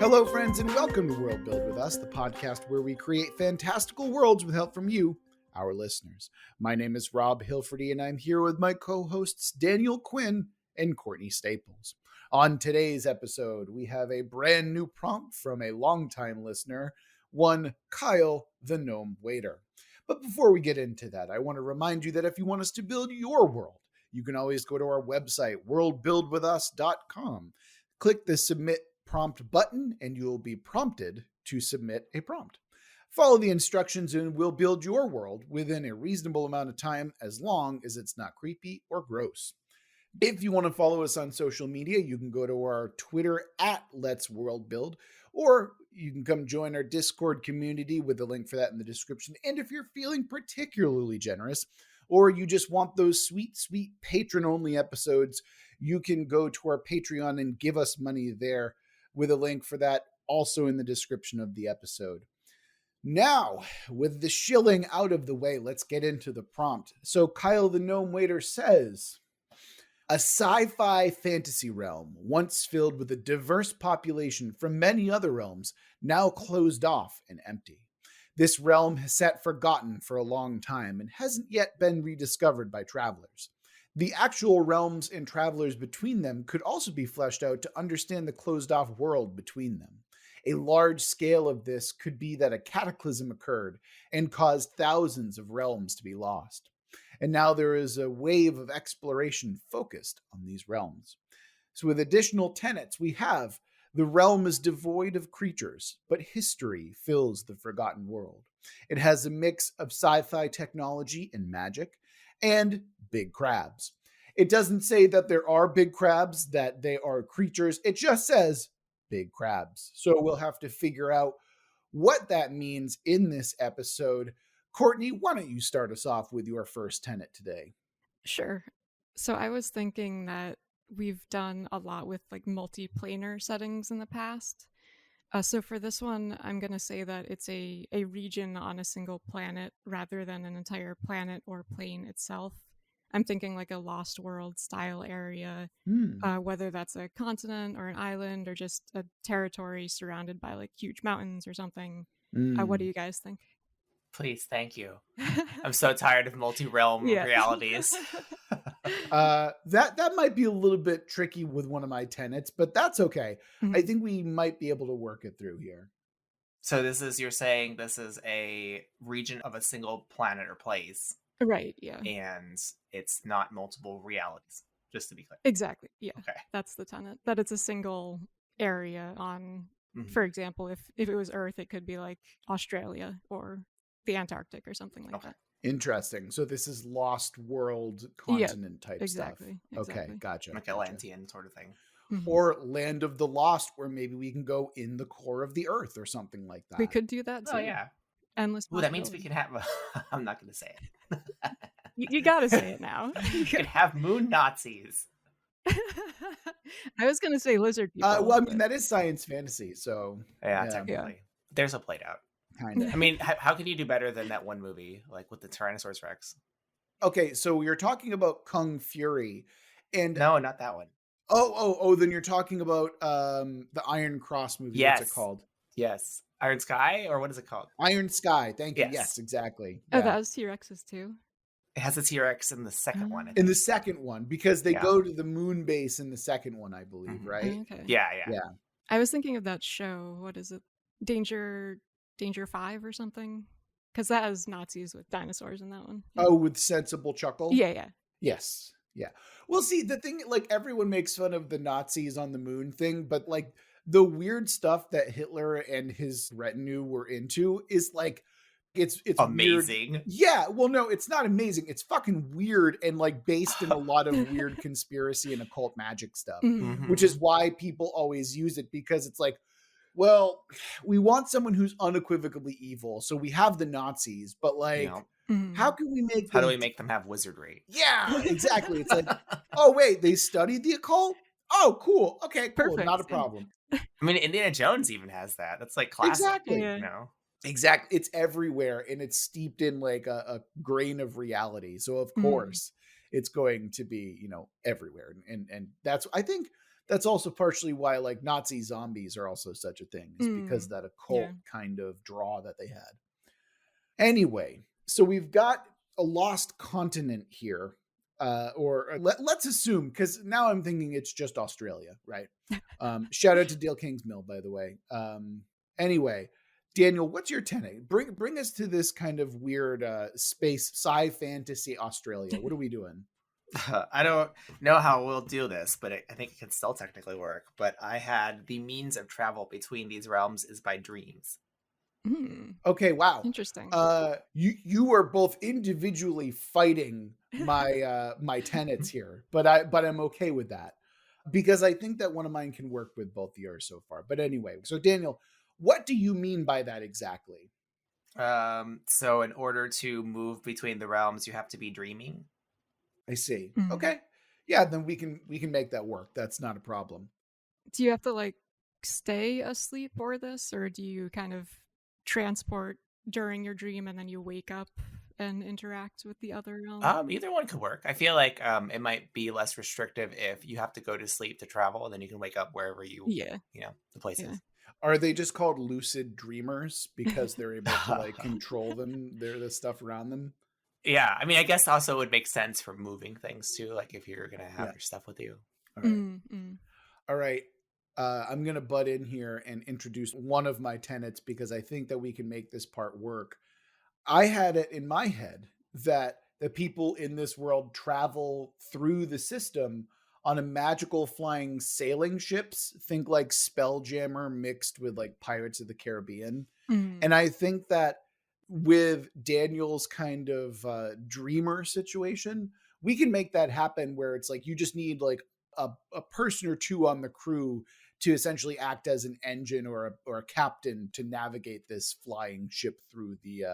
Hello, friends, and welcome to Worldbuild with us, the podcast where we create fantastical worlds with help from you, our listeners. My name is Rob Hilferty, and I'm here with my co-hosts Daniel Quinn and Courtney Staples. On today's episode, we have a brand new prompt from a longtime listener, one Kyle the Gnome Waiter. But before we get into that, I want to remind you that if you want us to build your world, you can always go to our website, worldbuildwithus.com. Click the Submit Prompt button, and you'll be prompted to submit a prompt. Follow the instructions, and we'll build your world within a reasonable amount of time, as long as it's not creepy or gross. If you want to follow us on social media, you can go to our Twitter at Let's World Build, or you can come join our Discord community with the link for that in the description. And if you're feeling particularly generous, or you just want those sweet, sweet patron-only episodes, you can go to our Patreon and give us money there with a link for that also in the description of the episode. Now, with the shilling out of the way, let's get into the prompt. So Kyle the Gnome Waiter says, a sci-fi fantasy realm, once filled with a diverse population from many other realms, now closed off and empty. This realm has sat forgotten for a long time and hasn't yet been rediscovered by travelers. The actual realms and travelers between them could also be fleshed out to understand the closed-off world between them. A large scale of this could be that a cataclysm occurred and caused thousands of realms to be lost. And now there is a wave of exploration focused on these realms. So with additional tenets, we have the realm is devoid of creatures, but history fills the forgotten world. It has a mix of sci-fi technology and magic, and big crabs. It doesn't say that there are big crabs, that they are creatures. It just says big crabs. So we'll have to figure out what that means in this episode. Courtney, why don't you start us off with your first tenet today? Sure. So I was thinking that we've done a lot with like multiplanar settings in the past. So for this one, I'm going to say that it's a region on a single planet rather than an entire planet or plane itself. I'm thinking like a Lost World style area, whether that's a continent or an island or just a territory surrounded by like huge mountains or something. What do you guys think? Please, thank you. I'm so tired of multi-realm realities. That might be a little bit tricky with one of my tenets, but that's okay. Mm-hmm. I think we might be able to work it through here. So you're saying this is a region of a single planet or place. Right, yeah. And it's not multiple realities, just to be clear. Exactly, yeah. Okay. That's the tenet. That it's a single area on, for example, if it was Earth, it could be like Australia or the Antarctic or something like that. Interesting. So this is Lost World continent type exactly, stuff. Exactly. Okay, gotcha. Like Atlantean sort of thing. Mm-hmm. Or Land of the Lost, where maybe we can go in the core of the Earth or something like that. We could do that too. Oh, yeah. Endless. Ooh, that means we can have... I'm not going to say it. You got to say it now. You can have moon Nazis. I was going to say lizard people. Well, I mean, that is science fantasy, so... Yeah, technically. Yeah. There's a played out. Kind of. I mean, how can you do better than that one movie, like with the Tyrannosaurus Rex? Okay, so you're talking about Kung Fury, and no, not that one. Oh! Then you're talking about the Iron Cross movie. Yes. What's it called? Yes, Iron Sky, or what is it called? Iron Sky. Thank you. Yes, exactly. Yeah. Oh, that was T-Rexes too. It has a T-Rex in the second one. In the second one, because they go to the moon base in the second one, I believe, right? Okay. Yeah. I was thinking of that show. What is it? Danger 5 or something, because that has Nazis with dinosaurs in that one. Oh, with Sensible Chuckle? Yeah. Yes. Yeah. Well, see, the thing, like, everyone makes fun of the Nazis on the moon thing, but like the weird stuff that Hitler and his retinue were into is like, it's amazing. Weird. Yeah. Well, no, it's not amazing. It's fucking weird and like based in a lot of weird conspiracy and occult magic stuff, which is why people always use it, because it's like, well, we want someone who's unequivocally evil, so we have the Nazis, but like, how can we make them... How do we make them have wizardry? Yeah, exactly. It's like, oh wait, they studied the occult? Oh, cool. Okay, cool. Perfect. Not a problem. I mean, Indiana Jones even has that. That's like classic. Exactly. Yeah. You know? Exactly. It's everywhere, and it's steeped in like a grain of reality. So of course, it's going to be, everywhere. And that's, I think That's also partially why like Nazi zombies are also such a thing, is because Mm, of that occult yeah. kind of draw that they had. Anyway, so we've got a lost continent here. Let's assume, because now I'm thinking it's just Australia, right? Shout out to Dale King's Mill, by the way. Anyway, Daniel, what's your tenet? Bring us to this kind of weird space sci-fantasy Australia. What are we doing? I don't know how we'll do this, but I think it can still technically work. But I had the means of travel between these realms is by dreams. Mm, Okay, wow. interesting. You are both individually fighting my tenets here, but I'm okay with that because I think that one of mine can work with both yours so far. But anyway, so Daniel, what do you mean by that exactly? So in order to move between the realms, you have to be dreaming. I see. Mm. Okay. Yeah, then we can make that work. That's not a problem. Do you have to like stay asleep for this, or do you kind of transport during your dream and then you wake up and interact with the other realm? Either one could work. I feel like it might be less restrictive if you have to go to sleep to travel, and then you can wake up wherever Yeah, the place yeah. is. Are they just called lucid dreamers because they're able to like control them, the stuff around them? Yeah, I mean, I guess also it would make sense for moving things too, like if you're gonna have Yeah. your stuff with you. All right. Mm, mm. All right. I'm going to butt in here and introduce one of my tenets because I think that we can make this part work. I had it in my head that the people in this world travel through the system on a magical flying sailing ships. Think like Spelljammer mixed with like Pirates of the Caribbean. And Mm. I think that with Daniel's kind of dreamer situation, we can make that happen where it's like you just need like a person or two on the crew to essentially act as an engine or a captain to navigate this flying ship through the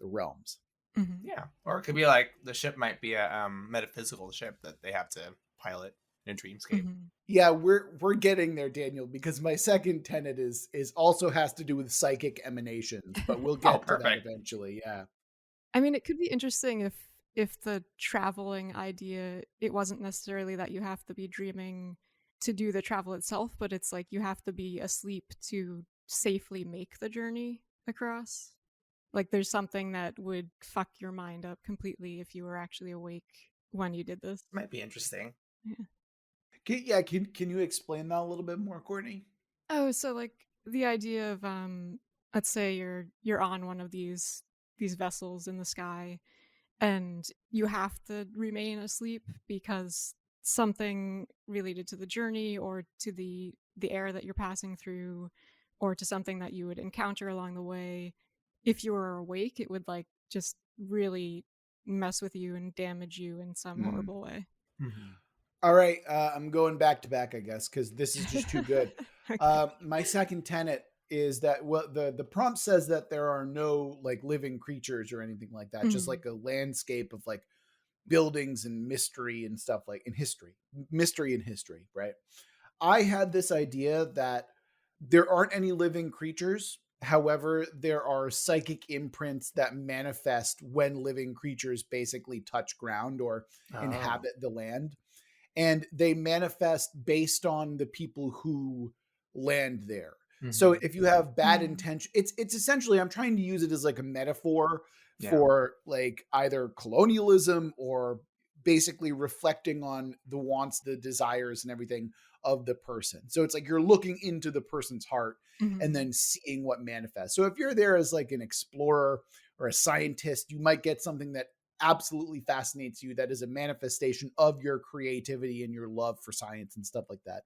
realms. Mhm. Yeah, or it could be like the ship might be a metaphysical ship that they have to pilot in a dreamscape. Mhm. Yeah, we're getting there, Daniel, because my second tenet is also has to do with psychic emanations, but we'll Oh, get to that perfect. eventually. Yeah. I mean, it could be interesting if the traveling idea, it wasn't necessarily that you have to be dreaming to do the travel itself, but it's like you have to be asleep to safely make the journey across. Like there's something that would fuck your mind up completely if you were actually awake when you did this. Might be interesting. Yeah. Can you explain that a little bit more, Courtney? Oh, so like the idea of let's say you're on one of these vessels in the sky and you have to remain asleep because something related to the journey or to the air that you're passing through or to something that you would encounter along the way, if you were awake it would like just really mess with you and damage you in some Mm. horrible way. Mm-hmm. All right, I'm going back to back, I guess, because this is just too good. Okay. My second tenet is that the prompt says that there are no like living creatures or anything like that, just Mm. like a landscape of like buildings and mystery and stuff like in history, mystery and history, right? I had this idea that there aren't any living creatures. However, there are psychic imprints that manifest when living creatures basically touch ground or Oh. inhabit the land. And they manifest based on the people who land there. So Mm-hmm. if you have bad Mm. intention, it's essentially I'm trying to use it as like a metaphor Yeah. for like either colonialism or basically reflecting on the wants, the desires, and everything of the person. So it's like you're looking into the person's heart and Mhm. then seeing what manifests. So if you're there as like an explorer or a scientist, you might get something that absolutely fascinates you that is a manifestation of your creativity and your love for science and stuff like that.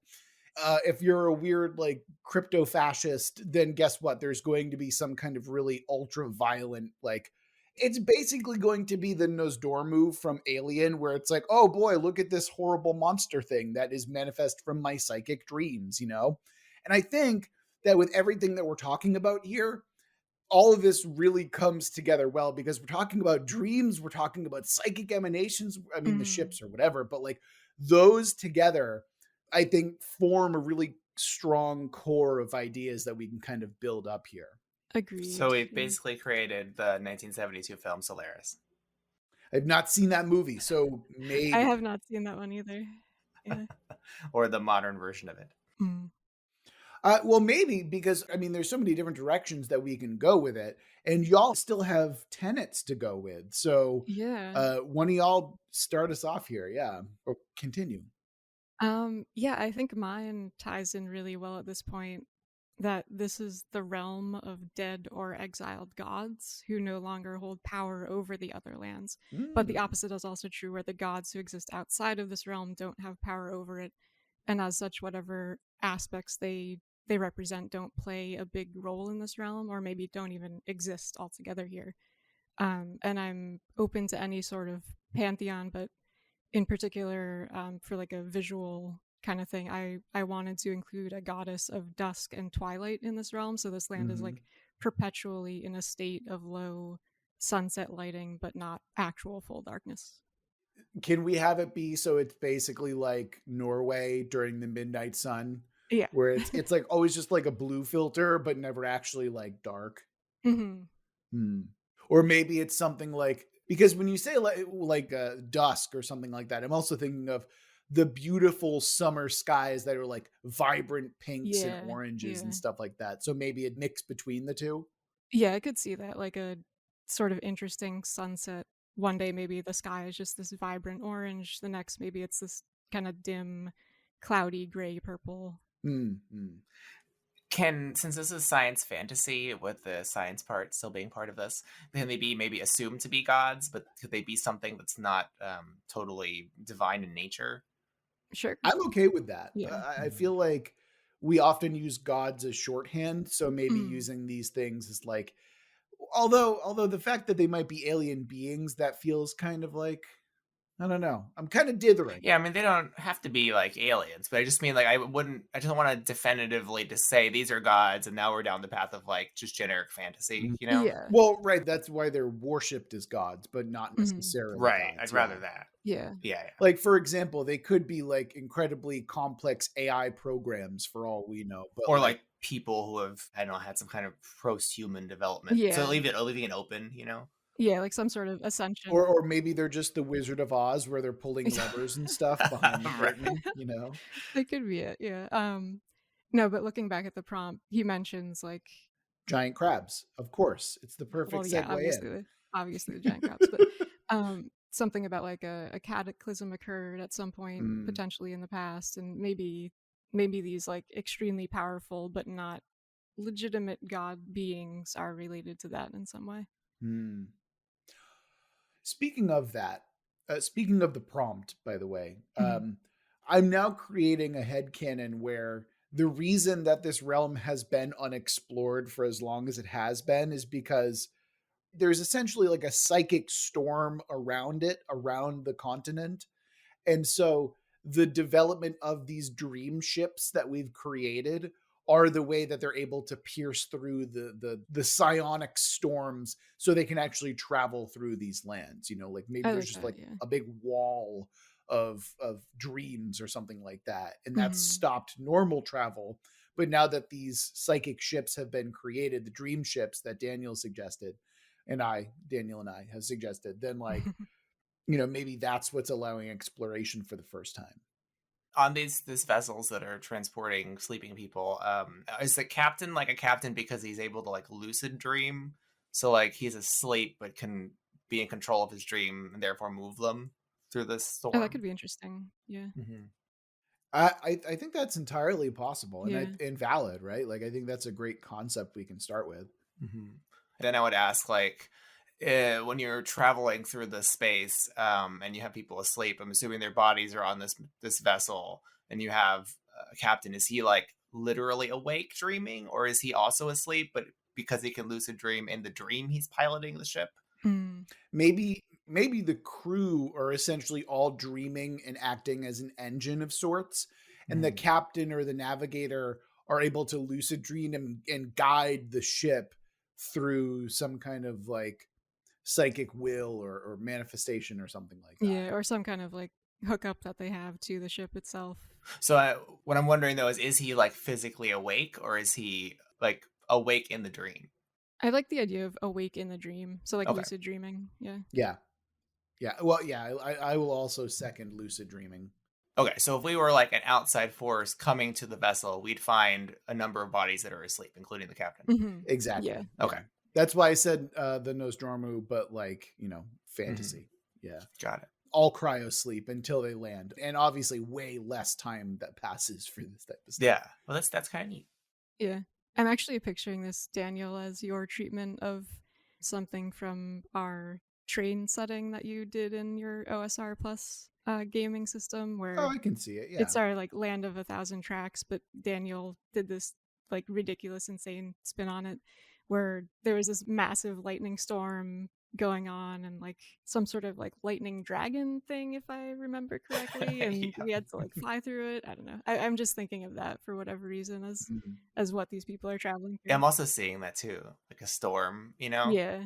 If you're a weird like crypto fascist, then guess what? There's going to be some kind of really ultra violent like it's basically going to be the Nosdormu from Alien, where it's like, oh boy, look at this horrible monster thing that is manifest from my psychic dreams, you know? And I think that with everything that we're talking about here, all of this really comes together well because we're talking about dreams, we're talking about psychic emanations, I mean, the Mm. ships or whatever, but like those together, I think form a really strong core of ideas that we can kind of build up here. So Agreed. we Yeah. basically created the 1972 film Solaris. I've not seen that movie, so I have maybe. not seen that one either. Yeah. Or the modern version of it. Mm. Well, maybe because I mean, there's so many different directions that we can go with it, and y'all still have tenets to go with. So, Yeah. one of y'all start us off here, yeah, or continue. Yeah, I think mine ties in really well at this point that this is the realm of dead or exiled gods who no longer hold power over the other lands. But the Mm. opposite is also true, where the gods who exist outside of this realm don't have power over it, and as such, whatever aspects they represent don't play a big role in this realm, or maybe don't even exist altogether here. And I'm open to any sort of pantheon, but in particular, for like a visual kind of thing, I wanted to include a goddess of dusk and twilight in this realm. So this land is Mhm. like perpetually in a state of low sunset lighting, but not actual full darkness. Can we have it be so it's basically like Norway during the midnight sun, Yeah. where it's like always just like a blue filter, but never actually like dark? Hmm. Hmm. Or maybe it's something like, because when you say dusk or something like that, I'm also thinking of the beautiful summer skies that are like vibrant pinks and Yeah. oranges and Yeah. stuff like that. So maybe it mixed between the two. Yeah, I could see that. Like a sort of interesting sunset. One day, maybe the sky is just this vibrant orange. The next, maybe it's this kind of dim, cloudy gray purple. Mm-hmm. Since this is science fantasy with the science part still being part of this, can they be maybe assumed to be gods, but could they be something that's not totally divine in nature? Sure. I'm okay with that. Yeah. I feel like we often use gods as shorthand, so maybe Mm. using these things is like, although the fact that they might be alien beings, that feels kind of like, I don't know. I'm kind of dithering. Yeah, I mean they don't have to be like aliens, but I just mean like I just don't want to definitively to say these are gods and now we're down the path of like just generic fantasy, you know? Yeah. Well, right, that's why they're worshipped as gods, but not Mhm. necessarily Right. gods. I'd Yeah. rather that. Yeah. Yeah, yeah. Like, for example, they could be like incredibly complex AI programs for all we know, but Or like, like people who have, I don't know, had some kind of post-human development. So Yeah. leaving it open, you know? Yeah, like some sort of ascension. or maybe they're just the Wizard of Oz where they're pulling levers and stuff behind the Right. curtain, you know? That could be it, yeah. No, but looking back at the prompt, he mentions like, Giant crabs, of course. It's the well, perfect yeah, segue in. obviously the giant crabs, but something about like a cataclysm occurred at some point, Mm, potentially in the past, and maybe these like extremely powerful but not legitimate god beings are related to that in some way. mm. Speaking of that, speaking of the prompt, by the way, Mhm. I'm now creating a headcanon where the reason that this realm has been unexplored for as long as it has been is because there's essentially like a psychic storm around it, around the continent. And so the development of these dream ships that we've created are the way that they're able to pierce through the psionic storms so they can actually travel through these lands. You know, like maybe I there's like just that, like yeah. a big wall of dreams or something like that. And that's Mhm. stopped normal travel. But now that these psychic ships have been created, the dream ships that Daniel and I have suggested, then like, you know, maybe that's what's allowing exploration for the first time. On these vessels that are transporting sleeping people, is the captain like a captain because he's able to like lucid dream? So like he's asleep but can be in control of his dream and therefore move them through this Oh, that could storm? be interesting. Yeah. Mm-hmm. I think that's entirely possible Yeah. and valid, right? Like I think that's a great concept we can start with. Mm-hmm. Then I would ask, like, when you're traveling through the space, and you have people asleep, I'm assuming their bodies are on this vessel, and you have a captain. Is he like literally awake, dreaming, or is he also asleep? But because he can lucid dream in the dream, he's piloting the ship. Mm. Maybe the crew are essentially all dreaming and acting as an engine of sorts, and the Mm. captain or the navigator are able to lucid dream and guide the ship through some kind of like psychic will or manifestation or something like that. Yeah, or some kind of like hookup that they have to the ship itself. So what I'm wondering though is he like physically awake, or is he like awake in the dream? I like the idea of awake in the dream. So like Okay. lucid dreaming. Yeah. Yeah. Yeah. Well, yeah, I will also second lucid dreaming. Okay, so if we were like an outside force coming to the vessel, we'd find a number of bodies that are asleep, including the captain. Mm-hmm. Exactly. Yeah. Okay. That's why I said the Nostromo, but like, fantasy. Yeah. Got it. All cryo sleep until they land. And obviously way less time that passes for this type of stuff. Yeah. Well, that's kind of neat. Yeah. I'm actually picturing this, Daniel, as your treatment of something from our train setting that you did in your OSR Plus gaming system, where Oh, I can see it. Yeah. it's our like land of 1,000 tracks, but Daniel did this like ridiculous, insane spin on it, where there was this massive lightning storm going on and like some sort of like lightning dragon thing, if I remember correctly, and we had to like fly through it. I don't know. I'm just thinking of that for whatever reason as what these people are traveling through. Yeah, I'm also seeing that too, like a storm, Yeah.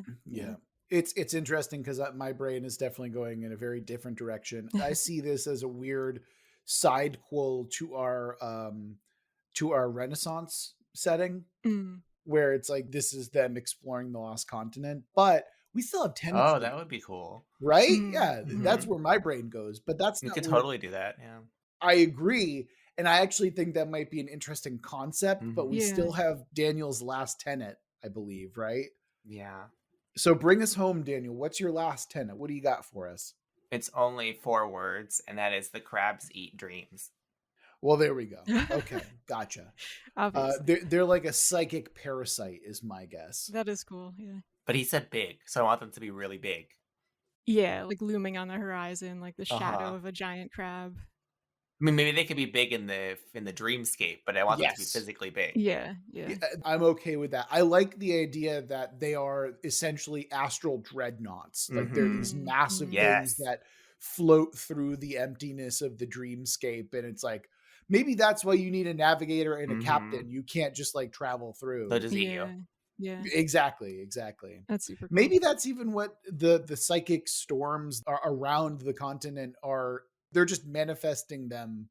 It's interesting because my brain is definitely going in a very different direction. I see this as a weird side quel to our Renaissance setting, where it's like this is them exploring the lost continent, but we still have tendency. Oh, that would be cool, right? Yeah, that's where my brain goes, but that's you not could totally do that. Yeah, I agree, and I actually think that might be an interesting concept. But we still have Daniel's last tenet, I believe, right? Yeah. So bring us home, Daniel. What's your last tenet? What do you got for us? It's only 4 words, and that is the crabs eat dreams. Well, there we go. Okay, gotcha. They're like a psychic parasite, is my guess. That is cool. Yeah. But he said big, so I want them to be really big. Yeah, like looming on the horizon, like the shadow of a giant crab. I mean, maybe they could be big in the dreamscape, but I want them to be physically big. Yeah. I'm okay with that. I like the idea that they are essentially astral dreadnoughts. Like they're these massive things that float through the emptiness of the dreamscape, and it's like maybe that's why you need a navigator and a captain. You can't just like travel through. They'll just eat you. Yeah. Exactly. That's super cool. Maybe that's even what the psychic storms are around the continent are. They're just manifesting them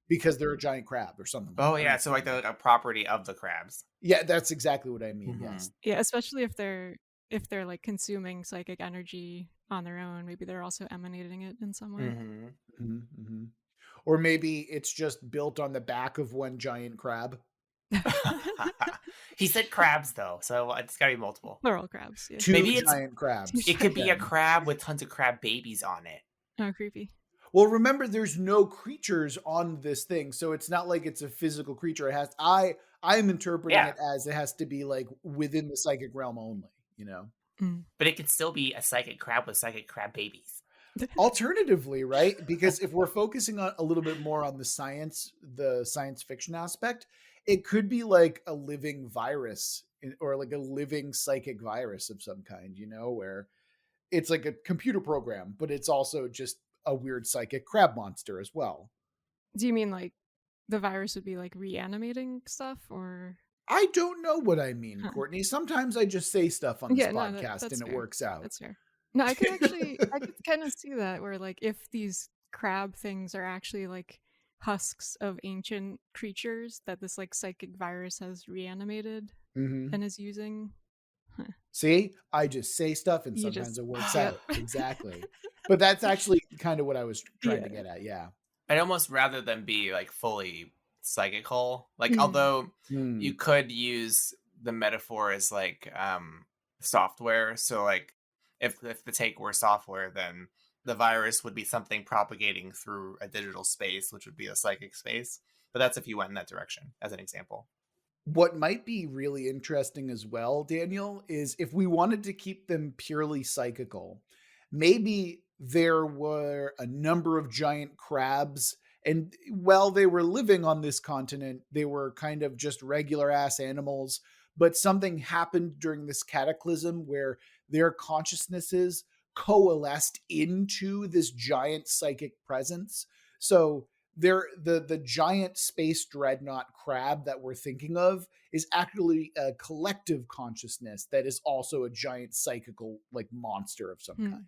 because they're a giant crab or something. Oh, yeah. So like they're like a property of the crabs. Yeah, that's exactly what I mean. Yes. Yeah, especially if they're like consuming psychic energy on their own, maybe they're also emanating it in some way. Or maybe it's just built on the back of one giant crab. He said crabs though, so it's gotta be multiple. Plural crabs. Yeah. Maybe giant crabs. It could be a crab with tons of crab babies on it. Oh, creepy. Well, remember, there's no creatures on this thing, so it's not like it's a physical creature. It has. I'm interpreting it as it has to be like within the psychic realm only. But it could still be a psychic crab with psychic crab babies. Alternatively, right? Because if we're focusing on a little bit more on the science fiction aspect, it could be like a living virus or like a living psychic virus of some kind, where it's like a computer program, but it's also just a weird psychic crab monster as well. Do you mean like the virus would be like reanimating stuff, or? I don't know what I mean, Courtney. Sometimes I just say stuff on this podcast and fair. It works out. That's fair. No, I could kind of see that, where like if these crab things are actually like husks of ancient creatures that this like psychic virus has reanimated and is using. See, I just say stuff and sometimes it works out. Exactly. But that's actually kind of what I was trying to get at. Yeah. I'd almost rather them be like fully psychical. Like, although you could use the metaphor as like software. So like if the take were software, then the virus would be something propagating through a digital space, which would be a psychic space. But that's if you went in that direction, as an example. What might be really interesting as well, Daniel, is if we wanted to keep them purely psychical, maybe there were a number of giant crabs, and while they were living on this continent, they were kind of just regular ass animals, but something happened during this cataclysm where their consciousnesses coalesced into this giant psychic presence. So the giant space dreadnought crab that we're thinking of is actually a collective consciousness that is also a giant psychical like monster of some kind.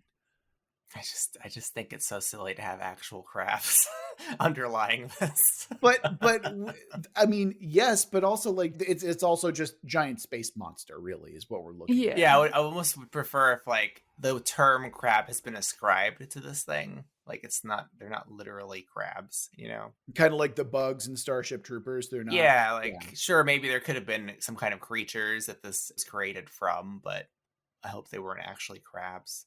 I just think it's so silly to have actual crabs underlying this. But I mean, yes, but also like it's also just giant space monster really is what we're looking at. Yeah, I almost would prefer if like the term crab has been ascribed to this thing. Like they're not literally crabs, you know? Kind of like the bugs in Starship Troopers. They're not. Yeah, like sure, maybe there could have been some kind of creatures that this is created from, but I hope they weren't actually crabs.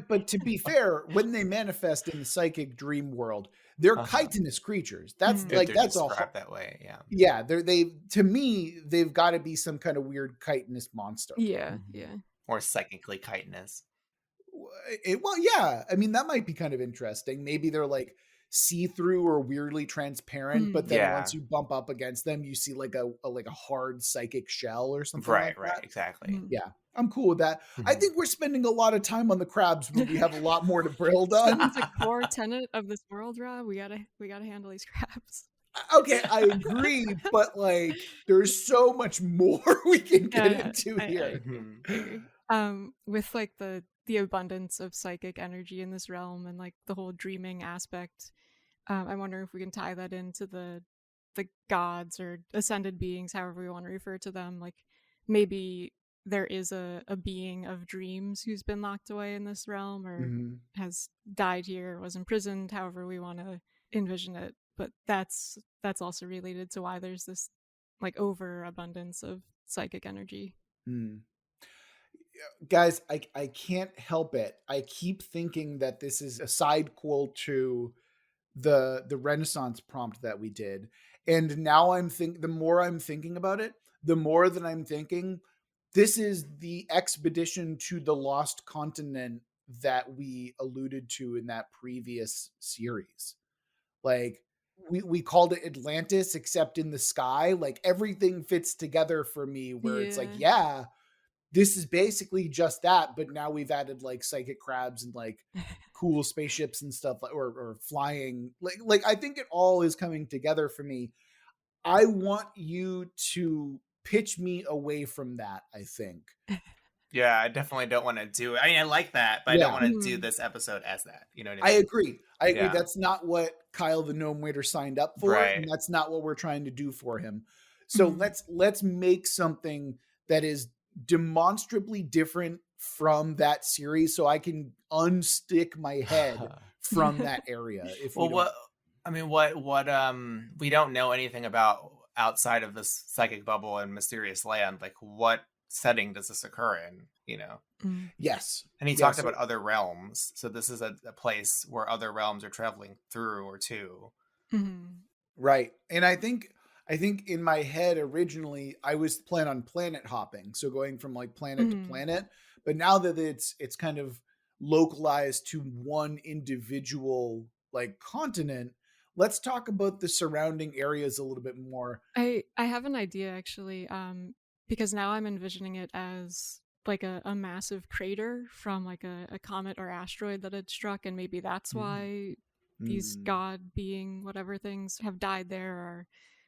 But to be fair, when they manifest in the psychic dream world, they're chitinous creatures. That's Mhm. If like they're that's a described that way, yeah. yeah. They to me they've got to be some kind of weird chitinous monster. Yeah, yeah. Or psychically chitinous. Well, yeah. I mean, that might be kind of interesting. Maybe they're like see-through or weirdly transparent, but then Yeah. once you bump up against them, you see like a hard psychic shell or something Right, like that. exactly. Mhm. Yeah, I'm cool with that. I think we're spending a lot of time on the crabs when we have a lot more to build on. It's a core tenet of this world, Rob. We gotta handle these crabs. Okay, I agree, but like there's so much more we can get Yeah, into I here. agree. With like the abundance of psychic energy in this realm and like the whole dreaming aspect, I'm wondering if we can tie that into the gods or ascended beings, however we want to refer to them. Like maybe there is a being of dreams who's been locked away in this realm or Mhm. has died here, was imprisoned, however we want to envision it. But that's also related to why there's this like overabundance of psychic energy. Mm. Guys, I can't help it. I keep thinking that this is a side quel to the Renaissance prompt that we did. And now the more I'm thinking about it, the more that I'm thinking this is the expedition to the lost continent that we alluded to in that previous series. Like we called it Atlantis except in the sky. Like everything fits together for me where it's like, yeah, this is basically just that, but now we've added like psychic crabs and like cool spaceships and stuff, or flying. Like I think it all is coming together for me. I want you to pitch me away from that. I think. Yeah, I definitely don't want to do it. I mean, I like that, but I don't Yeah, want to do this episode as that. You know what I I mean? agree. I agree. Yeah. That's not what Kyle the Gnome Waiter signed up for, Right. and that's not what we're trying to do for him. So let's make something that is demonstrably different from that series, so I can unstick my head from that area. If Well, we don't, what we don't know anything about outside of this psychic bubble and mysterious land. Like, what setting does this occur in? You know? yes, And he Yeah, talked so- about other realms. So this is a place where other realms are traveling through or to. right. And I think in my head originally I was planning on planet hopping, so going from like planet to planet. But now that it's kind of localized to one individual like continent, let's talk about the surrounding areas a little bit more. I have an idea actually, because now I'm envisioning it as like a massive crater from like a comet or asteroid that had struck, and maybe that's why these god being whatever things have died there or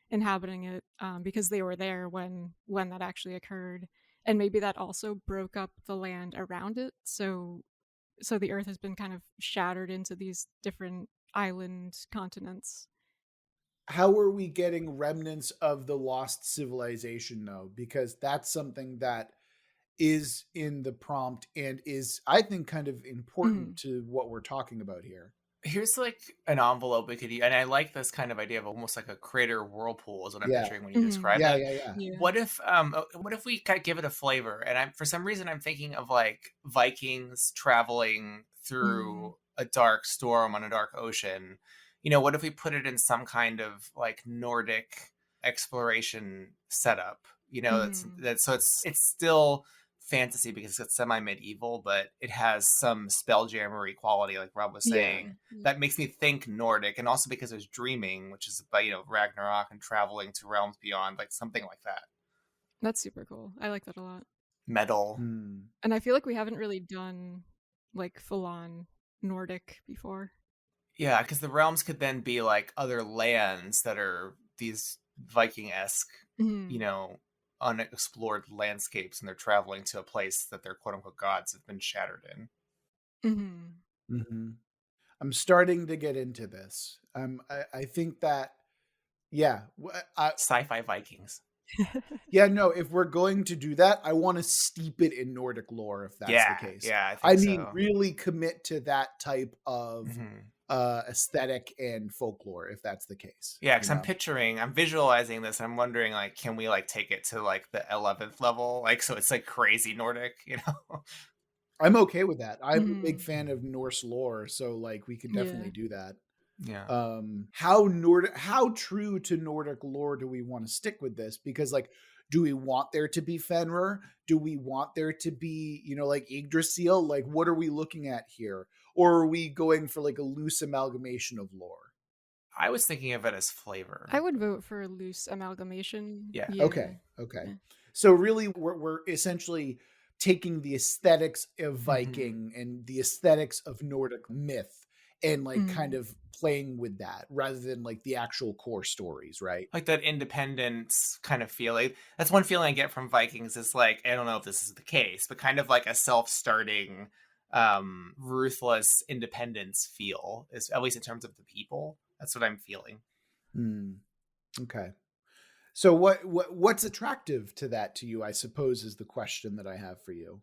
inhabiting it, because they were there when that actually occurred, and maybe that also broke up the land around it. So the Earth has been kind of shattered into these different island continents. How are we getting remnants of the lost civilization though? Because that's something that is in the prompt and is, I think, kind of important to what we're talking about here. Here's like an envelope we could use, and I like this kind of idea of almost like a crater whirlpool is what I'm picturing when you describe that. Yeah. What if we kind of give it a flavor? And for some reason I'm thinking of like Vikings traveling through a dark storm on a dark ocean. You know, what if we put it in some kind of like Nordic exploration setup? You know, that's so it's still fantasy because it's semi-medieval, but it has some spelljammery quality, like Rob was saying. That makes me think Nordic, and also because there's dreaming, which is about, you know, Ragnarok and traveling to realms beyond, like something like that. That's super cool. I like that a lot. Metal. And I feel like we haven't really done like full-on Nordic before. Yeah, because the realms could then be like other lands that are these Viking-esque, you know, unexplored landscapes, and they're traveling to a place that their quote-unquote gods have been shattered in. I'm starting to get into this. I think that, yeah. Sci-fi Vikings. Yeah, no, if we're going to do that, I want to steep it in Nordic lore if that's the case. Yeah, I I think mean, so. really commit to that type of Mhm. aesthetic and folklore if that's the case. Yeah, You because know? I'm visualizing this. I'm wondering, like, can we like take it to like the 11th level, like so it's like crazy Nordic, you know? I'm okay with that. I'm a big Mhm. fan of Norse lore, so like we could Yeah. definitely do that. Yeah. How true to Nordic lore do we want to stick with this? Because like, do we want there to be Fenrir? Do we want there to be, like Yggdrasil? Like, what are we looking at here? Or are we going for like a loose amalgamation of lore? I was thinking of it as flavor. I would vote for a loose amalgamation. Yeah. Yeah. Okay. Yeah. So really, we're essentially taking the aesthetics of Mhm. Viking and the aesthetics of Nordic myth and like kind Mhm. of playing with that rather than like the actual core stories, right? Like that independence kind of feeling. That's one feeling I get from Vikings is like, I don't know if this is the case, but kind of like a self-starting, ruthless independence feel, is at least in terms of the people. That's what I'm feeling. Hmm. Okay. So what's attractive to that to you, I suppose, is the question that I have for you.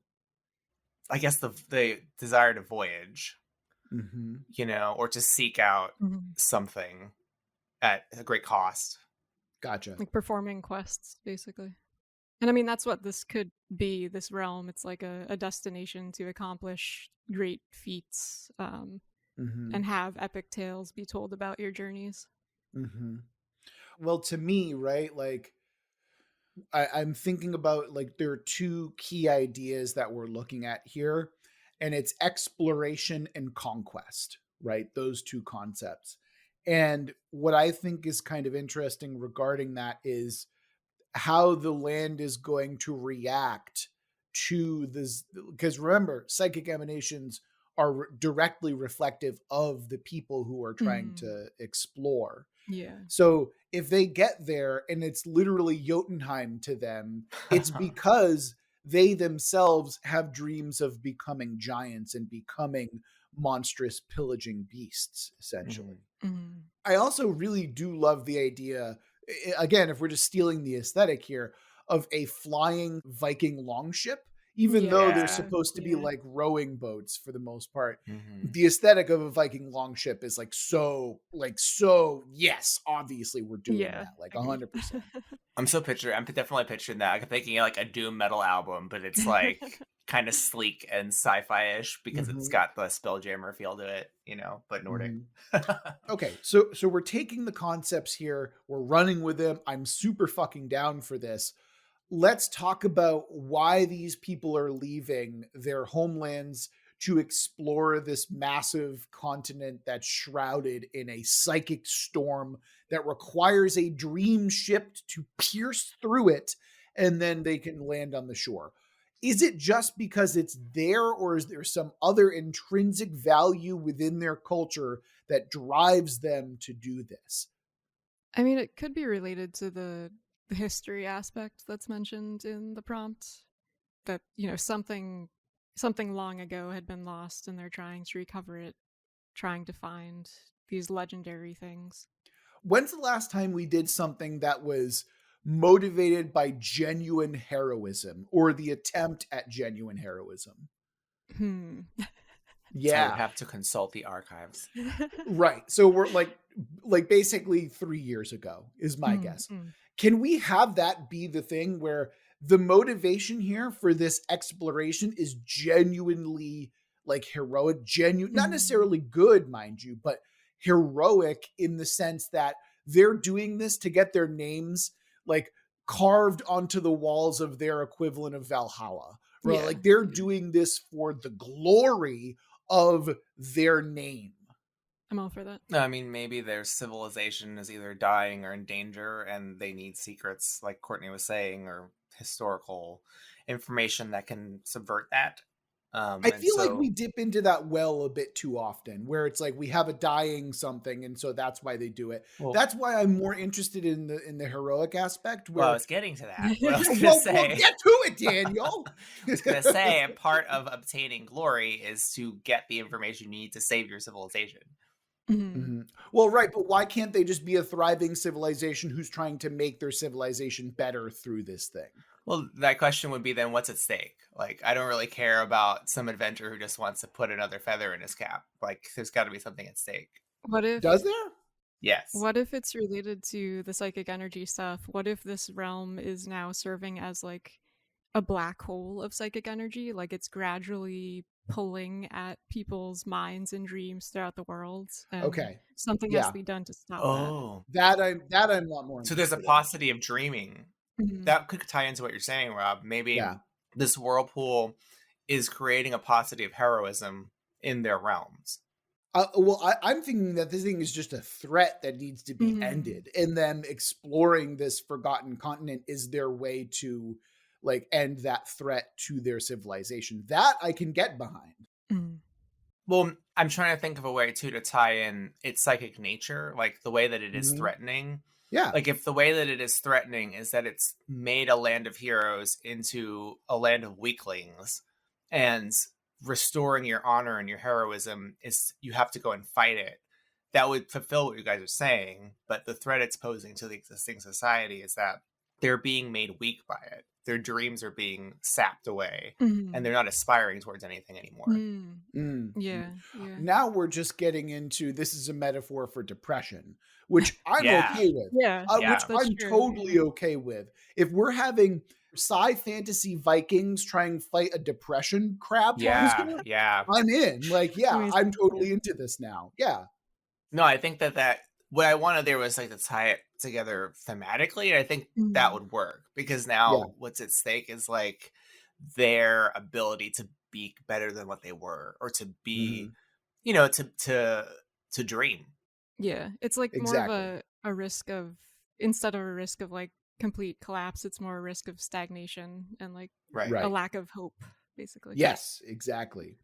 I guess the desire to voyage, Mm-hmm. or to seek out Mhm. something at a great cost. Gotcha. Like performing quests, basically. And I mean, that's what this could be, this realm. It's like a destination to accomplish great feats, Mm-hmm. and have epic tales be told about your journeys. Mm-hmm. Well, to me, right, like I'm thinking about like there are two key ideas that we're looking at here, and it's exploration and conquest, right? Those two concepts. And what I think is kind of interesting regarding that is how the land is going to react to this. Because remember, psychic emanations are directly reflective of the people who are trying Mhm. to explore. Yeah. So if they get there and it's literally Jotunheim to them, it's because they themselves have dreams of becoming giants and becoming monstrous pillaging beasts, essentially. Mhm. Mhm. I also really do love the idea, again, if we're just stealing the aesthetic here, of a flying Viking longship, even though they're Yeah. supposed to be Yeah. like rowing boats for the most part. Mhm. The aesthetic of a Viking longship is so, yes, obviously we're doing Yeah. that, like Agreed. 100%. I'm definitely picturing that. I'm thinking like a doom metal album, but it's like kind of sleek and sci-fi-ish because it's Mm-hmm. got the Spelljammer feel to it, but Nordic. Mm-hmm. Okay, so we're taking the concepts here, we're running with them. I'm super fucking down for this. Let's talk about why these people are leaving their homelands to explore this massive continent that's shrouded in a psychic storm that requires a dream ship to pierce through it, and then they can land on the shore. Is it just because it's there, or is there some other intrinsic value within their culture that drives them to do this? I mean, it could be related to the history aspect that's mentioned in the prompt. That something long ago had been lost, and they're trying to recover it, trying to find these legendary things. When's the last time we did something that was motivated by genuine heroism or the attempt at genuine heroism? Hmm. I would Yeah, have to consult the archives. right. So we're like basically 3 years ago is my Mm, guess. mm. Can we have that be the thing where the motivation here for this exploration is genuinely like heroic, genuine, not Mm. necessarily good, mind you, but heroic in the sense that they're doing this to get their names like carved onto the walls of their equivalent of Valhalla. Right? Yeah, Like they're yeah. doing this for the glory of their name. I'm all for that. No, I mean, maybe their civilization is either dying or in danger, and they need secrets, like Courtney was saying, or historical information that can subvert that. I And feel like we so, dip into that well a bit too often, where it's like we have a dying something, and so that's why they do it. well, That's why I'm more interested in the heroic aspect. I Where was getting to that. What I was gonna we'll say, get to it, Daniel. I was gonna say, a part of obtaining glory is to get the information you need to save your civilization. Mhm. Well, right, but why can't they just be a thriving civilization who's trying to make their civilization better through this thing? Well, that question would be then what's at stake? Like, I don't really care about some adventurer who just wants to put another feather in his cap. Like, there's got to be something at stake. What Does if there? Yes. what if it's related to the psychic energy stuff? What if this realm is now serving as like a black hole of psychic energy? Like it's gradually pulling at people's minds and dreams throughout the world, and Okay. something has Yeah. to be done to stop that. Oh. That I'm a lot more So there's a interested in. paucity of dreaming. Mhm. That could tie into what you're saying, Rob. Maybe Yeah. this whirlpool is creating a paucity of heroism in their realms. Well, I'm thinking that this thing is just a threat that needs to be ended, and them exploring this forgotten continent is their way to like end that threat to their civilization. That I can get behind. Mhm. Well, I'm trying to think of a way too to tie in its psychic nature, like the way that it is Mhm. threatening. Yeah. Like if the way that it is threatening is that it's made a land of heroes into a land of weaklings, and restoring your honor and your heroism is you have to go and fight it. That would fulfill what you guys are saying, but the threat it's posing to the existing society is that they're being made weak by it. Their dreams are being sapped away, and they're not aspiring towards anything anymore. Yeah. Now we're just getting into this is a metaphor for depression, which I'm Yeah. okay with. Yeah. Which That's I'm true, totally yeah. okay with. If we're having sci-fantasy Vikings try and fight a depression crab monster, Yeah. I'm in. Like, yeah, Amazing. I'm totally into this now. Yeah. No, I think that what I wanted there was like to tie it together thematically, and I think that would work because now what's at stake is like their ability to be better than what they were, or to be, you know, to dream. Yeah, it's like more Exactly. of a risk of, instead of a risk of like complete collapse, it's more a risk of stagnation and like Right. a lack of hope, basically. Yes, exactly.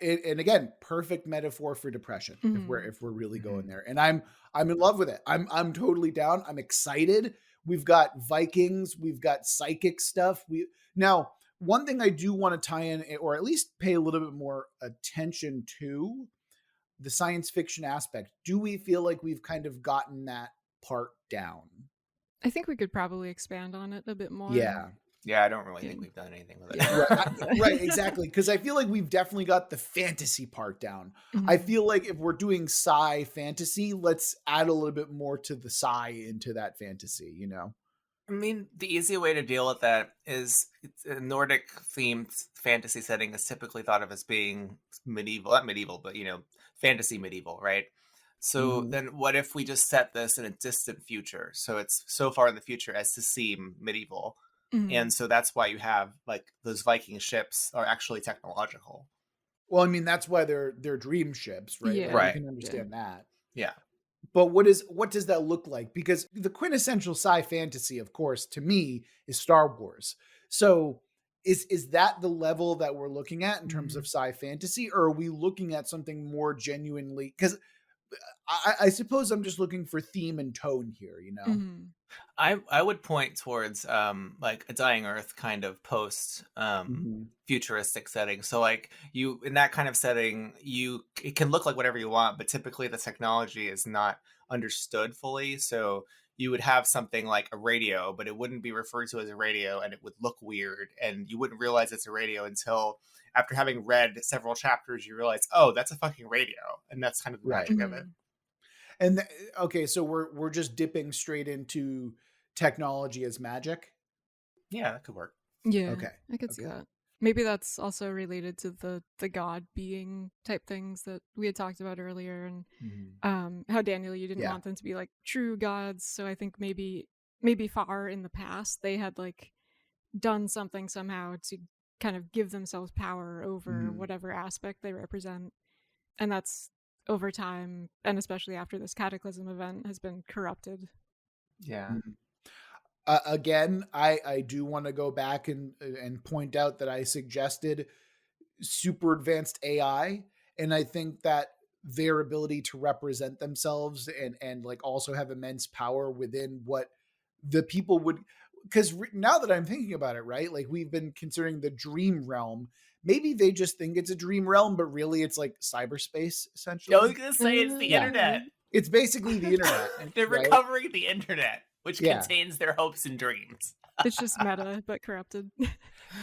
And again, perfect metaphor for depression if we're really going there. And I'm in love with it. I'm totally down. I'm excited. We've got Vikings, we've got psychic stuff. Now, one thing I do want to tie in, or at least pay a little bit more attention to, the science fiction aspect. Do we feel like we've kind of gotten that part down? I think we could probably expand on it a bit more. Yeah, I don't really think we've done anything with it. Right, exactly. Because I feel like we've definitely got the fantasy part down. I feel like if we're doing sci-fantasy, let's add a little bit more to the sci into that fantasy, you know? I mean, the easy way to deal with that is a Nordic themed fantasy setting is typically thought of as being medieval, not medieval, but, you know, fantasy medieval, right? So then what if we just set this in a distant future? So it's so far in the future as to seem medieval. And so that's why you have like those Viking ships are actually technological. Well, I mean, that's why they're dream ships, right? Yeah. Like, Right. you can understand that. Yeah. But what does that look like? Because the quintessential sci-fantasy, of course, to me, is Star Wars. So is that the level that we're looking at in terms of sci-fantasy, or are we looking at something more genuinely? Because I suppose I'm just looking for theme and tone here, you know? I would point towards like a Dying Earth kind of post futuristic setting. So like you in that kind of setting, it can look like whatever you want, but typically the technology is not understood fully. So you would have something like a radio, but it wouldn't be referred to as a radio, and it would look weird, and you wouldn't realize it's a radio until after having read several chapters, you realize, oh, that's a fucking radio, and that's kind of the magic of it. And okay, so we're just dipping straight into technology as magic. Yeah, that could work. Yeah. Okay. I could see that. Maybe that's also related to the god being type things that we had talked about earlier, and how, Daniel, you didn't want them to be like true gods. So I think maybe far in the past they had like done something somehow to kind of give themselves power over whatever aspect they represent, and that's over time, and especially after this cataclysm event, has been corrupted. Yeah. Again, I do want to go back and point out that I suggested super advanced AI, and I think that their ability to represent themselves and like also have immense power within what the people would, because now that I'm thinking about it, right, like we've been considering the dream realm, maybe they just think it's a dream realm, but really it's like cyberspace, essentially. I was going to say it's the internet. It's basically the internet. They're right? recovering the internet, which Yeah. contains their hopes and dreams. It's just meta, but corrupted.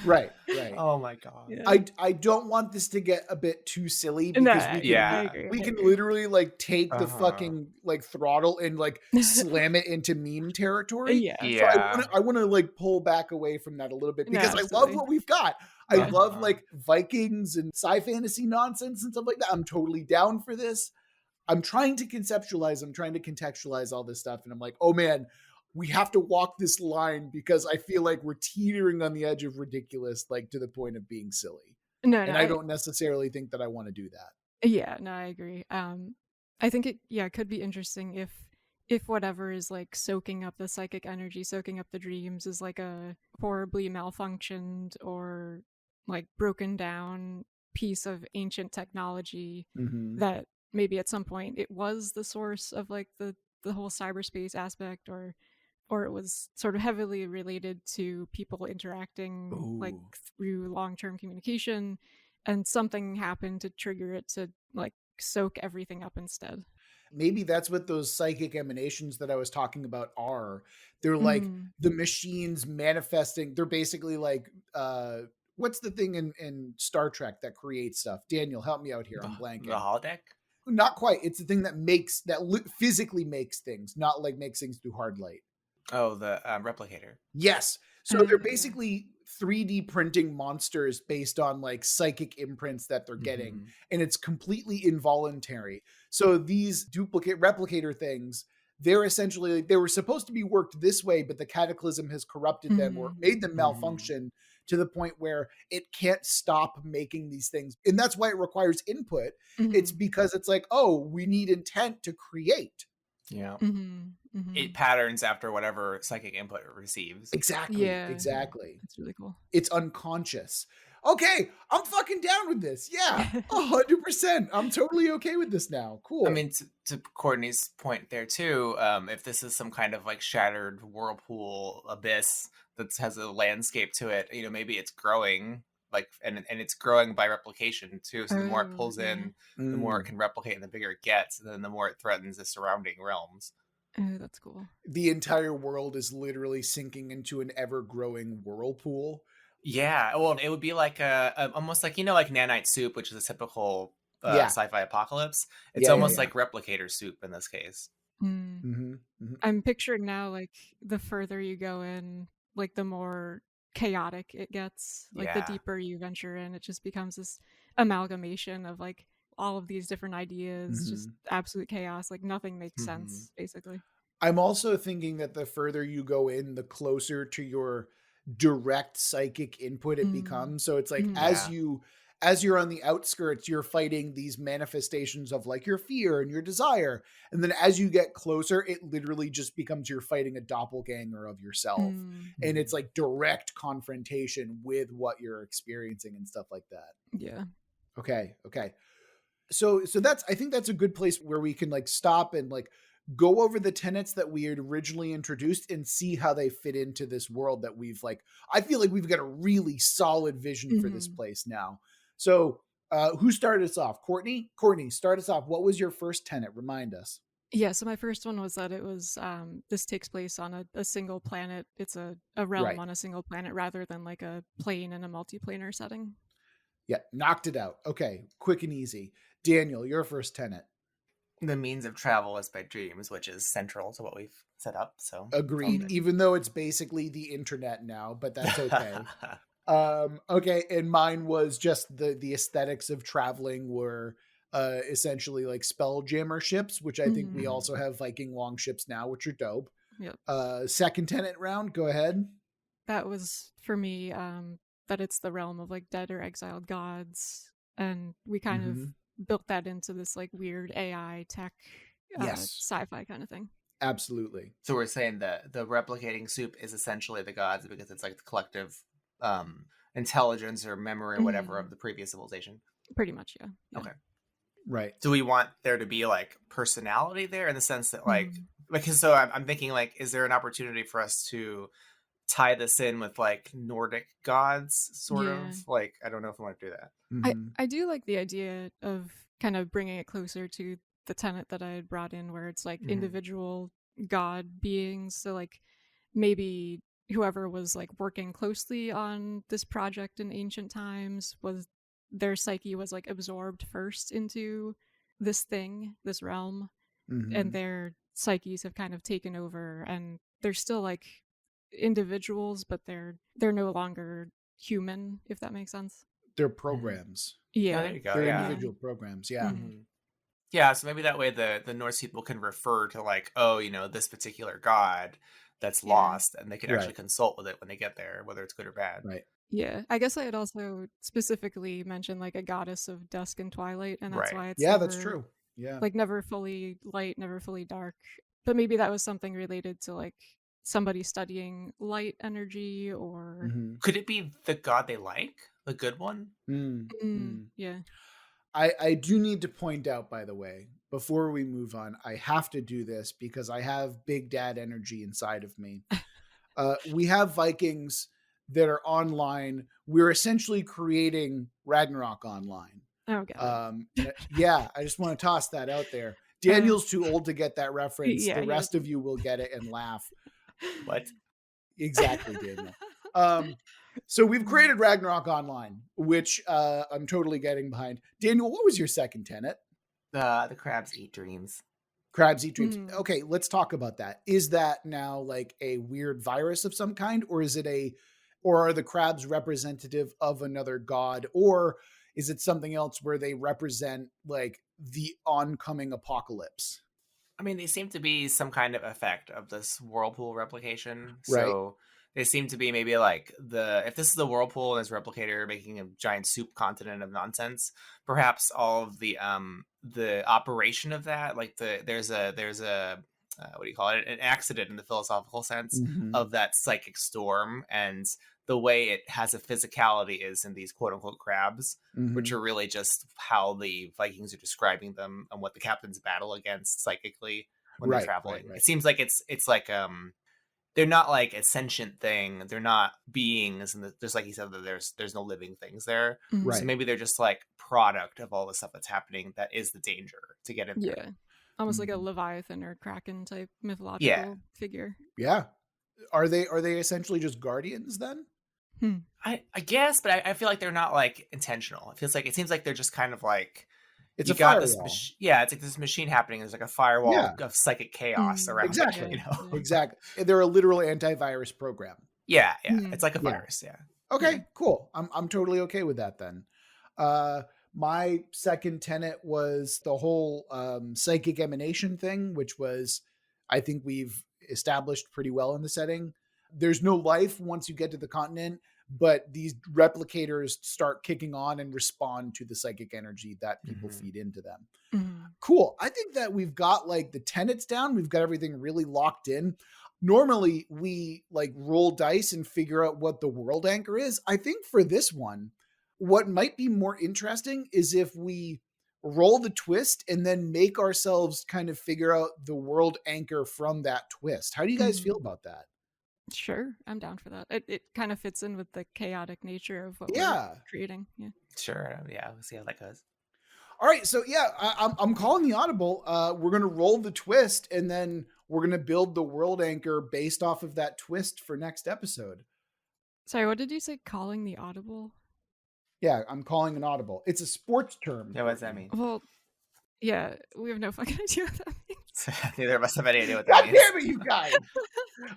Right. Oh my god. Yeah. I don't want this to get a bit too silly No, because I agree. we I can agree. literally like take the fucking like throttle and like slam it into meme territory. Yeah. So I want to like pull back away from that a little bit because I love what we've got. I love like Vikings and sci-fantasy nonsense and stuff like that. I'm totally down for this. I'm trying to conceptualize, I'm trying to contextualize all this stuff. And I'm like, oh man, we have to walk this line because I feel like we're teetering on the edge of ridiculous, like to the point of being silly. And I don't necessarily think that I want to do that. Yeah, no, I agree. I think it could be interesting if whatever is like soaking up the psychic energy, soaking up the dreams is like a horribly malfunctioned or like broken down piece of ancient technology that maybe at some point it was the source of like the whole cyberspace aspect, or it was sort of heavily related to people interacting like through long-term communication, and something happened to trigger it to like soak everything up instead. Maybe that's what those psychic emanations that I was talking about are. They're like the machines manifesting. They're basically like, what's the thing in Star Trek that creates stuff? Daniel, help me out here. I'm blanking. The holodeck? Not quite. It's the thing that physically makes things, not like makes things through hard light. Oh, the replicator. Yes. So they're basically 3D printing monsters based on like psychic imprints that they're getting, and it's completely involuntary. So these replicator things, they're essentially like, they were supposed to be worked this way, but the cataclysm has corrupted them or made them malfunction to the point where it can't stop making these things. And that's why it requires input. It's because it's like, oh, we need intent to create. Yeah. It patterns after whatever psychic input it receives. Exactly. Yeah. Exactly. That's really cool. It's unconscious. Okay, I'm fucking down with this. Yeah, 100%. I'm totally okay with this now. Cool. I mean, to Courtney's point there too, if this is some kind of like shattered whirlpool abyss that has a landscape to it, you know, maybe it's growing, like, and it's growing by replication too. So the more it pulls in, the more it can replicate, and the bigger it gets, and then the more it threatens the surrounding realms. Oh, that's cool. The entire world is literally sinking into an ever-growing whirlpool. Yeah, well, it would be like almost like, you know, like nanite soup, which is a typical sci-fi apocalypse. It's almost like replicator soup in this case. I'm picturing now, like, the further you go in, like, the more chaotic it gets. Like, the deeper you venture in, it just becomes this amalgamation of, like, all of these different ideas, just absolute chaos. Like, nothing makes sense, basically. I'm also thinking that the further you go in, the closer to your direct psychic input it becomes. So it's like as you're on the outskirts, you're fighting these manifestations of like your fear and your desire, and then as you get closer, it literally just becomes you're fighting a doppelganger of yourself, and it's like direct confrontation with what you're experiencing and stuff like that. Okay so that's, I think that's a good place where we can like stop and like go over the tenets that we had originally introduced and see how they fit into this world that we've like, I feel like we've got a really solid vision for this place now. So who started us off? Courtney, start us off. What was your first tenet? Remind us. Yeah, so my first one was that it was, this takes place on a single planet. It's a realm on a single planet rather than like a plane in a multiplanar setting. Yeah, knocked it out. Okay, quick and easy. Daniel, your first tenet. The means of travel is by dreams, which is central to what we've set up. So agreed, even though it's basically the internet now, but that's okay. Okay, and mine was just the aesthetics of traveling were essentially like spelljammer ships, which I think we also have Viking longships now, which are dope. Second tenet round, go ahead. That was for me, that it's the realm of like dead or exiled gods, and we kind of built that into this like weird AI tech sci-fi kind of thing. Absolutely. So we're saying that the replicating soup is essentially the gods because it's like the collective intelligence or memory or whatever of the previous civilization. Pretty much, yeah. Okay. Right. Do we want there to be like personality there in the sense that like, because so I'm thinking like, is there an opportunity for us to tie this in with like Nordic gods, sort Yeah. of. Like, I don't know if I want to do that. I do like the idea of kind of bringing it closer to the tenet that I had brought in, where it's like individual god beings. So like maybe whoever was like working closely on this project in ancient times, was their psyche was like absorbed first into this thing, this realm, and their psyches have kind of taken over, and they're still like individuals, but they're no longer human, if that makes sense. They're programs. Yeah. Oh, there you go. They're Yeah. individual programs. Yeah. Yeah, so maybe that way the Norse people can refer to like, oh, this particular god that's lost, and they can actually consult with it when they get there, whether it's good or bad. Right. Yeah, I guess I had also specifically mentioned like a goddess of dusk and twilight, and that's why it's that's true. Yeah, like never fully light, never fully dark. But maybe that was something related to like somebody studying light energy, or could it be the god they like, the good one? Yeah. I do need to point out, by the way, before we move on, I have to do this because I have big dad energy inside of me. We have Vikings that are online. We're essentially creating Ragnarok online. Oh god. Yeah, I just want to toss that out there. Daniel's too old to get that reference. Yeah, the rest of you will get it and laugh. What? Exactly, Daniel. So we've created Ragnarok Online, which I'm totally getting behind. Daniel, what was your second tenet? The crabs eat dreams. Crabs eat dreams. Okay, let's talk about that. Is that now like a weird virus of some kind, or or are the crabs representative of another god, or is it something else where they represent like the oncoming apocalypse? I mean, they seem to be some kind of effect of this whirlpool replication. Right. So they seem to be maybe like if this is the whirlpool and this replicator making a giant soup continent of nonsense, perhaps all of the operation of that, like there's a what do you call it? An accident in the philosophical sense of that psychic storm, and the way it has a physicality is in these quote unquote crabs, which are really just how the Vikings are describing them and what the captains battle against psychically when they're traveling. Right. It seems like it's like they're not like a sentient thing. They're not beings, and just like he said, that there's no living things there. Right. So maybe they're just like product of all the stuff that's happening. That is the danger to get in there. Yeah, almost like a Leviathan or Kraken type mythological figure. Yeah, are they essentially just guardians then? I guess, but I feel like they're not like intentional. It seems like they're just kind of like. It's a firewall. It's like this machine happening. There's like a firewall of psychic chaos around. Exactly. It, Exactly. They're a literal antivirus program. Yeah. It's like a virus. Yeah. Okay, cool. I'm totally okay with that then. My second tenet was the whole psychic emanation thing, which was, I think we've established pretty well in the setting. There's no life once you get to the continent, but these replicators start kicking on and respond to the psychic energy that people feed into them. Cool. I think that we've got like the tenets down. We've got everything really locked in. Normally we like roll dice and figure out what the world anchor is. I think for this one, what might be more interesting is if we roll the twist and then make ourselves kind of figure out the world anchor from that twist. How do you guys feel about that? Sure, I'm down for that. It kind of fits in with the chaotic nature of what we're creating. Yeah. Sure. Yeah. We'll see how that goes. All right. So yeah, I'm calling the audible. We're going to roll the twist and then we're going to build the world anchor based off of that twist for next episode. Sorry, what did you say? Calling the audible? Yeah, I'm calling an audible. It's a sports term. Yeah, what does that mean? Well, yeah, we have no fucking idea what that means. Neither of us have any idea what that God means. damn it, you guys!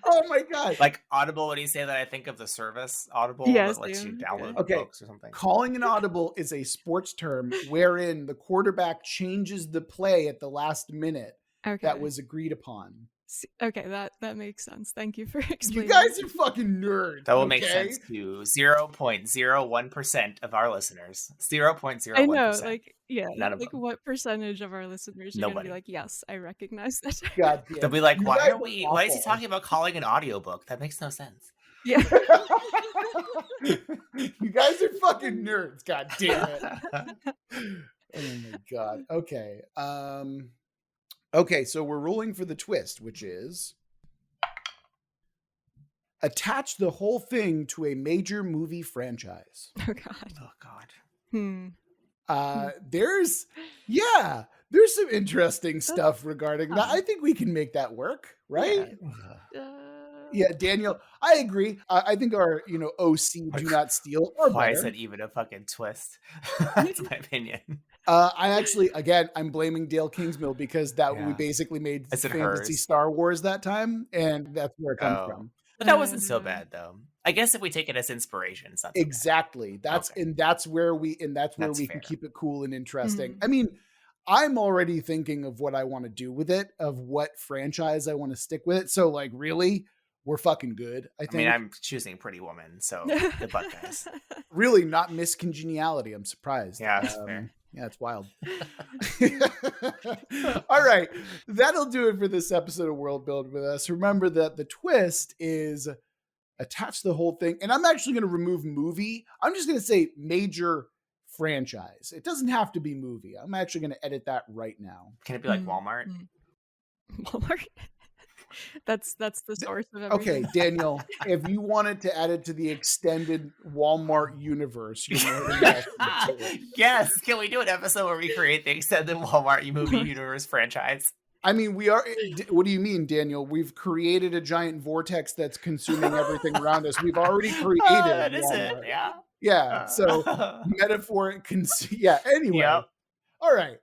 Oh my god! Like Audible, when you say that, I think of the service Audible that lets you download books or something. Calling an audible is a sports term wherein the quarterback changes the play at the last minute that was agreed upon. Okay, that makes sense. Thank you for explaining. You guys are fucking nerds. That will make sense to 0.01% of our listeners. 0.01%. I know, like, none of like them. What percentage of our listeners are going to be like, yes, I recognize that. God damn. They'll be like, why is he talking about calling an audiobook? That makes no sense. Yeah. You guys are fucking nerds. God damn it. Oh my god. Okay. Okay, so we're rolling for the twist, which is Attach the whole thing to a major movie franchise. Oh God. Oh God. There's some interesting stuff regarding that. I think we can make that work, right? Yeah, Daniel, I agree. I think our, OC Do Not Steal are Why better. is that even a fucking twist? That's my opinion. I'm blaming Dale Kingsmill because we basically made fantasy Star Wars that time, and that's where it comes from. But that wasn't so bad, though. I guess if we take it as inspiration, it's not so exactly. bad. That's where we can keep it cool and interesting. I mean, I'm already thinking of what I want to do with it, of what franchise I want to stick with it. So, like, really, we're fucking good. I think. I'm choosing Pretty Woman, so good luck, guys. Really, not Miss Congeniality. I'm surprised. Yeah, that's fair. Yeah, it's wild. All right. That'll do it for this episode of World Build with us. Remember that the twist is attach the whole thing. And I'm actually going to remove movie. I'm just going to say major franchise. It doesn't have to be movie. I'm actually going to edit that right now. Can it be like Walmart? Walmart? That's the source of everything. Okay, Daniel, if you wanted to add it to the extended Walmart universe, yes. Can we do an episode where we create the extended Walmart movie universe franchise? I mean, we are. What do you mean, Daniel? We've created a giant vortex that's consuming everything around us. We've already created. That is it. Yeah. Yeah. So metaphor. Yeah. Anyway. Yep. All right.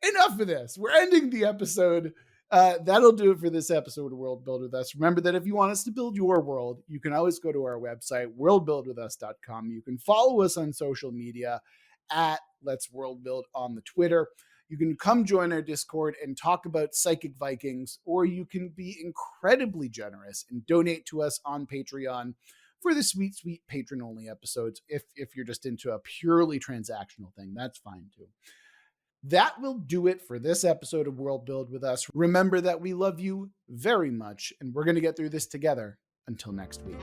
Enough of this. We're ending the episode. That'll do it for this episode of World Build with Us. Remember that if you want us to build your world, you can always go to our website, worldbuildwithus.com. You can follow us on social media at Let's World Build on the Twitter. You can come join our Discord and talk about Psychic Vikings, or you can be incredibly generous and donate to us on Patreon for the sweet, sweet patron-only episodes. If you're just into a purely transactional thing, that's fine too. That will do it for this episode of World Build with Us. Remember that we love you very much, and we're going to get through this together. Until next week.